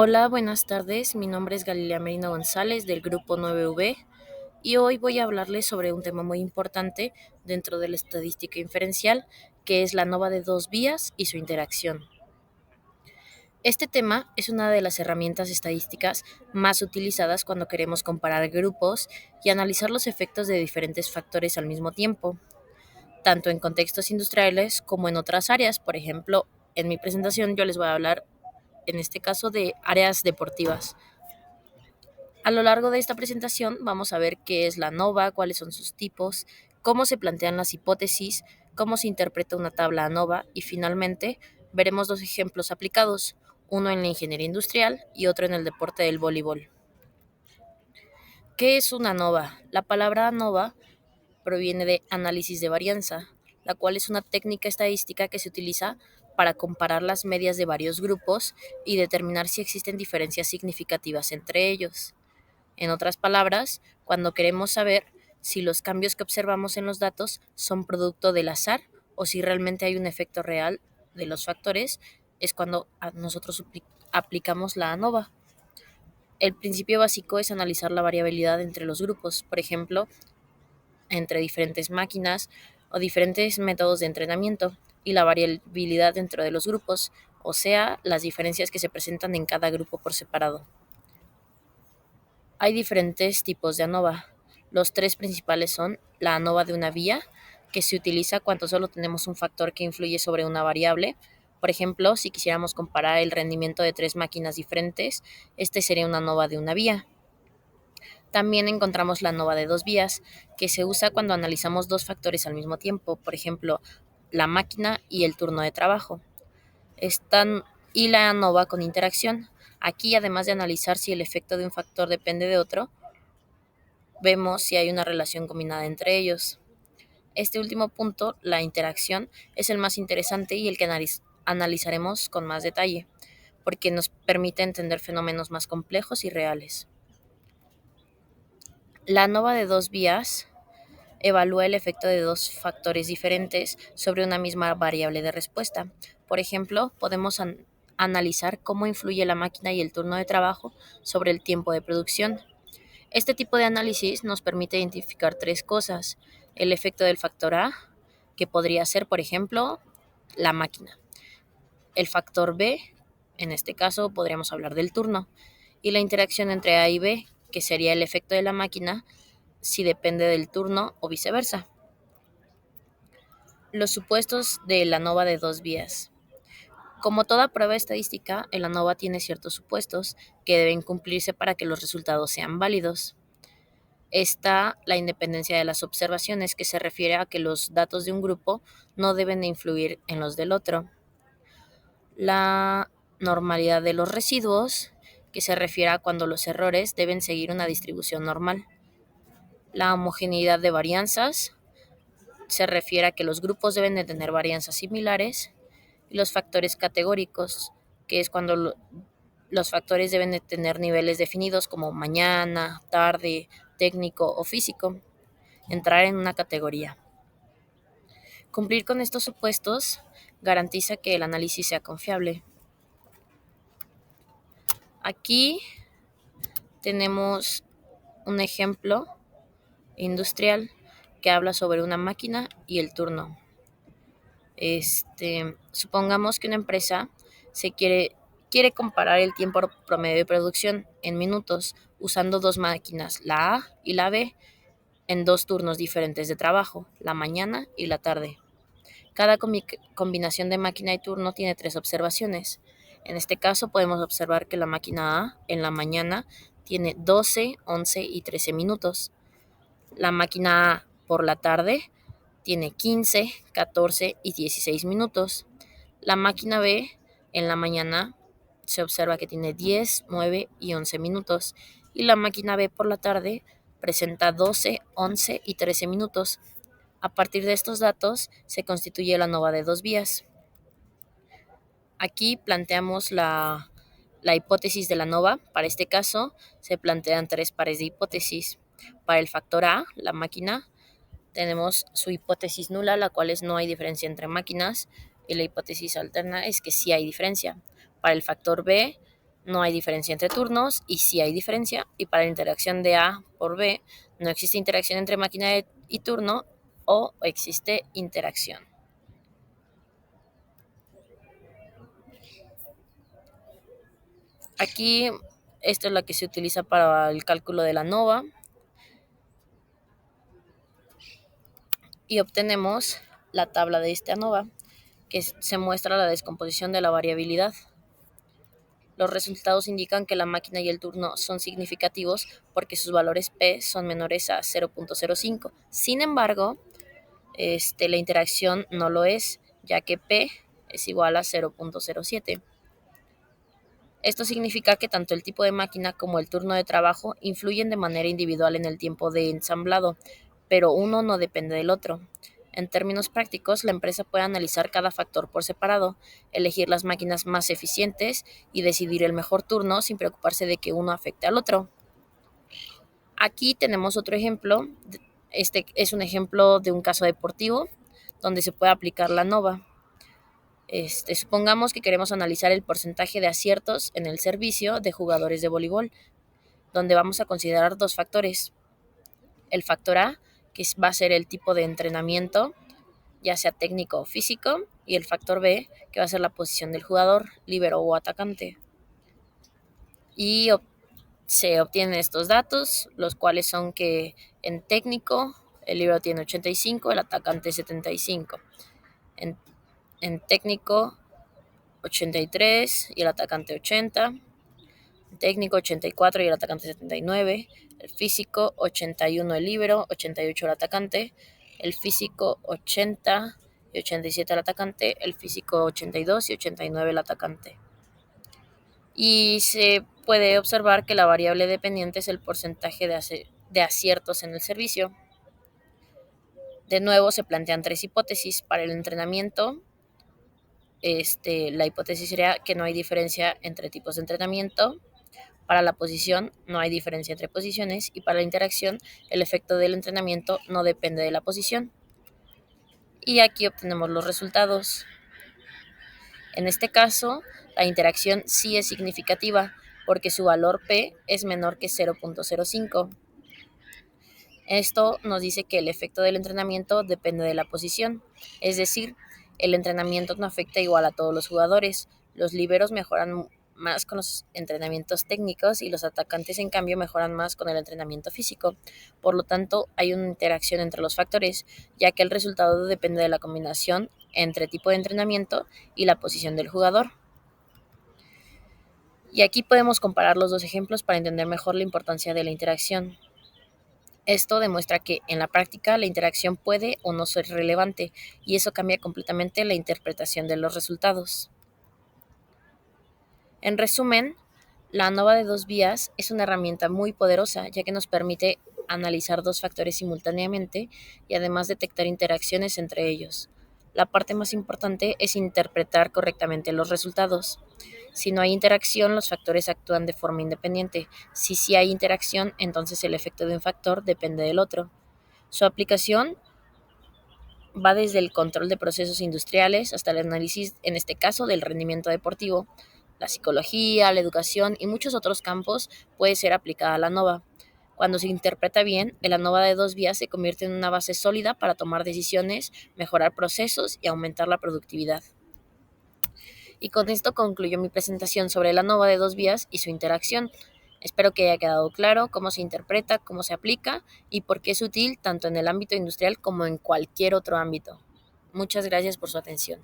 Hola, buenas tardes. Mi nombre es Galilea Merino González del grupo 9V y hoy voy a hablarles sobre un tema muy importante dentro de la estadística inferencial, que es la ANOVA de dos vías y su interacción. Este tema es una de las herramientas estadísticas más utilizadas cuando queremos comparar grupos y analizar los efectos de diferentes factores al mismo tiempo, tanto en contextos industriales como en otras áreas. Por ejemplo, en mi presentación yo les voy a hablar en este caso de áreas deportivas. A lo largo de esta presentación vamos a ver qué es la ANOVA, cuáles son sus tipos, cómo se plantean las hipótesis, cómo se interpreta una tabla ANOVA y finalmente veremos dos ejemplos aplicados, uno en la ingeniería industrial y otro en el deporte del voleibol. ¿Qué es una ANOVA? La palabra ANOVA proviene de análisis de varianza, la cual es una técnica estadística que se utiliza para comparar las medias de varios grupos y determinar si existen diferencias significativas entre ellos. En otras palabras, cuando queremos saber si los cambios que observamos en los datos son producto del azar o si realmente hay un efecto real de los factores, es cuando nosotros aplicamos la ANOVA. El principio básico es analizar la variabilidad entre los grupos, por ejemplo, entre diferentes máquinas o diferentes métodos de entrenamiento, y la variabilidad dentro de los grupos, o sea, las diferencias que se presentan en cada grupo por separado. Hay diferentes tipos de ANOVA. Los tres principales son la ANOVA de una vía, que se utiliza cuando solo tenemos un factor que influye sobre una variable. Por ejemplo, si quisiéramos comparar el rendimiento de tres máquinas diferentes, este sería una ANOVA de una vía. También encontramos la ANOVA de dos vías, que se usa cuando analizamos dos factores al mismo tiempo, por ejemplo, la máquina y el turno de trabajo. Y la ANOVA con interacción. Aquí, además de analizar si el efecto de un factor depende de otro, vemos si hay una relación combinada entre ellos. Este último punto, la interacción, es el más interesante y el que analizaremos con más detalle, porque nos permite entender fenómenos más complejos y reales. La ANOVA de dos vías evalúa el efecto de dos factores diferentes sobre una misma variable de respuesta. Por ejemplo, podemos analizar cómo influye la máquina y el turno de trabajo sobre el tiempo de producción. Este tipo de análisis nos permite identificar tres cosas: el efecto del factor A, que podría ser, por ejemplo, la máquina; el factor B, en este caso podríamos hablar del turno; y la interacción entre A y B, que sería el efecto de la máquina si depende del turno o viceversa. Los supuestos de la ANOVA de dos vías. Como toda prueba estadística, el ANOVA tiene ciertos supuestos que deben cumplirse para que los resultados sean válidos. Está la independencia de las observaciones, que se refiere a que los datos de un grupo no deben de influir en los del otro. La normalidad de los residuos, que se refiere a cuando los errores deben seguir una distribución normal. La homogeneidad de varianzas, se refiere a que los grupos deben de tener varianzas similares. Y los factores categóricos, que es cuando los factores deben de tener niveles definidos como mañana, tarde, técnico o físico, entrar en una categoría. Cumplir con estos supuestos garantiza que el análisis sea confiable. Aquí tenemos un ejemplo industrial que habla sobre una máquina y el turno. Supongamos que una empresa quiere comparar el tiempo promedio de producción en minutos usando dos máquinas, la A y la B, en dos turnos diferentes de trabajo, la mañana y la tarde. Cada combinación de máquina y turno tiene tres observaciones. En este caso podemos observar que la máquina A en la mañana tiene 12, 11 y 13 minutos. La máquina A por la tarde tiene 15, 14 y 16 minutos. La máquina B en la mañana se observa que tiene 10, 9 y 11 minutos. Y la máquina B por la tarde presenta 12, 11 y 13 minutos. A partir de estos datos se constituye la ANOVA de dos vías. Aquí planteamos la hipótesis de la ANOVA. Para este caso se plantean tres pares de hipótesis. Para el factor A, la máquina, tenemos su hipótesis nula, la cual es no hay diferencia entre máquinas, y la hipótesis alterna es que sí hay diferencia. Para el factor B, no hay diferencia entre turnos y sí hay diferencia, y para la interacción de A por B no existe interacción entre máquina y turno o existe interacción. Aquí esto es la que se utiliza para el cálculo de la nova y obtenemos la tabla de esta nova que se muestra la descomposición de la variabilidad. Los resultados indican que la máquina y el turno son significativos porque sus valores P son menores a 0.05. Sin embargo, la interacción no lo es, ya que P es igual a 0.07. Esto significa que tanto el tipo de máquina como el turno de trabajo influyen de manera individual en el tiempo de ensamblado, pero uno no depende del otro. En términos prácticos, la empresa puede analizar cada factor por separado, elegir las máquinas más eficientes y decidir el mejor turno sin preocuparse de que uno afecte al otro. Aquí tenemos otro ejemplo. Este es un ejemplo de un caso deportivo donde se puede aplicar la nova. Supongamos que queremos analizar el porcentaje de aciertos en el servicio de jugadores de voleibol, donde vamos a considerar dos factores. El factor A, que va a ser el tipo de entrenamiento, ya sea técnico o físico, y el factor B, que va a ser la posición del jugador, líbero o atacante. Y se obtienen estos datos, los cuales son que en técnico el líbero tiene 85, el atacante 75. En técnico 83 y el atacante 80, el técnico 84 y el atacante 79, el físico 81 el líbero, 88 el atacante, el físico 80 y 87 el atacante, el físico 82 y 89 el atacante. Y se puede observar que la variable dependiente es el porcentaje de aciertos en el servicio. De nuevo se plantean tres hipótesis para el entrenamiento. La hipótesis sería que no hay diferencia entre tipos de entrenamiento. Para la posición no hay diferencia entre posiciones y para la interacción el efecto del entrenamiento no depende de la posición. Y aquí obtenemos los resultados. En este caso, la interacción sí es significativa porque su valor P es menor que 0.05. Esto nos dice que el efecto del entrenamiento depende de la posición, es decir, el entrenamiento no afecta igual a todos los jugadores. Los líberos mejoran más con los entrenamientos técnicos y los atacantes en cambio mejoran más con el entrenamiento físico. Por lo tanto, hay una interacción entre los factores, ya que el resultado depende de la combinación entre tipo de entrenamiento y la posición del jugador. Y aquí podemos comparar los dos ejemplos para entender mejor la importancia de la interacción. Esto demuestra que en la práctica la interacción puede o no ser relevante y eso cambia completamente la interpretación de los resultados. En resumen, la nova de dos vías es una herramienta muy poderosa ya que nos permite analizar dos factores simultáneamente y además detectar interacciones entre ellos. La parte más importante es interpretar correctamente los resultados. Si no hay interacción, los factores actúan de forma independiente. Si sí hay interacción, entonces el efecto de un factor depende del otro. Su aplicación va desde el control de procesos industriales hasta el análisis, en este caso, del rendimiento deportivo. La psicología, la educación y muchos otros campos puede ser aplicada a la nova. Cuando se interpreta bien, la nova de dos vías se convierte en una base sólida para tomar decisiones, mejorar procesos y aumentar la productividad. Y con esto concluyo mi presentación sobre la nova de dos vías y su interacción. Espero que haya quedado claro cómo se interpreta, cómo se aplica y por qué es útil tanto en el ámbito industrial como en cualquier otro ámbito. Muchas gracias por su atención.